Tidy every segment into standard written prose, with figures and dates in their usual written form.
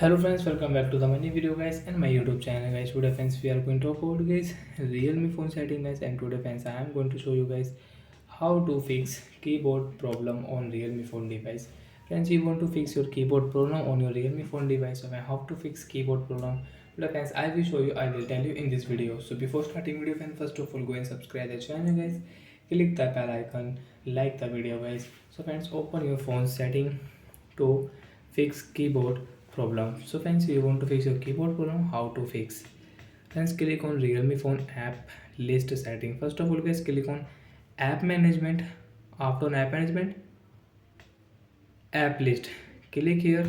Hello friends, welcome back to the new video guys and my YouTube channel guys. Today friends we are going to talk about guys Realme phone setting guys, and today friends I am going to show you guys how to fix keyboard problem on Realme phone device. Friends, you want to fix your keyboard problem on your Realme phone device, so how to fix keyboard problem. Today friends I will show you, I will tell you in this video. So before starting video friends, first of all go and subscribe the channel guys. Click the bell icon, like the video guys. So friends, open your phone setting to fix keyboard problem. So friends, you want to fix your keyboard problem, how to fix? Friends, click on Realme phone app list setting. First of all guys, click on app management. After on app management, app list, click here,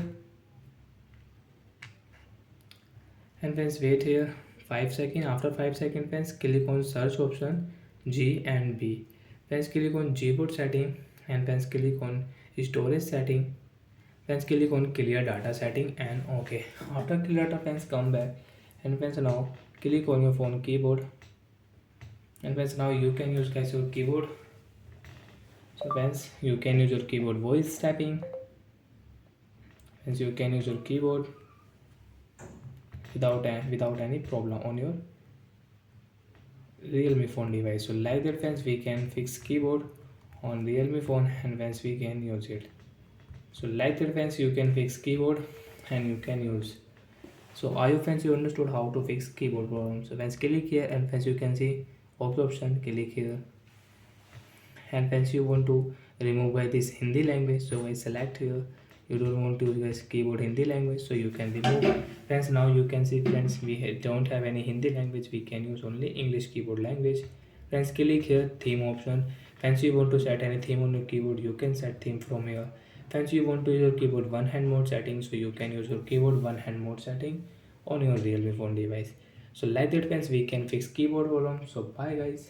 and friends wait here 5 seconds. After 5 seconds friends, click on search option G and B. Friends, click on Gboard setting, and friends click on storage setting. Friends, click on clear data setting and OK. After clear data friends, come back, and friends now click on your phone keyboard, and friends now you can use guys your keyboard. So friends, you can use your keyboard voice tapping. Friends, you can use your keyboard without any problem on your Realme phone device. So like that friends, we can fix keyboard on Realme phone, and friends we can use it. So like that friends, you can fix keyboard and you can use. So I hope friends you understood how to fix keyboard problem. So friends, click here, and friends you can see option, click here, and friends you want to remove by this Hindi language, so guys select here. You don't want to use guys keyboard Hindi language, so you can remove. Friends, now you can see friends we don't have any Hindi language, we can use only English keyboard language. Friends, click here theme option. Friends, you want to set any theme on your keyboard, you can set theme from here. Friends, you want to use your keyboard one hand mode setting, so you can use your keyboard one hand mode setting on your Realme phone device. So like that friends, we can fix keyboard problem. So bye guys.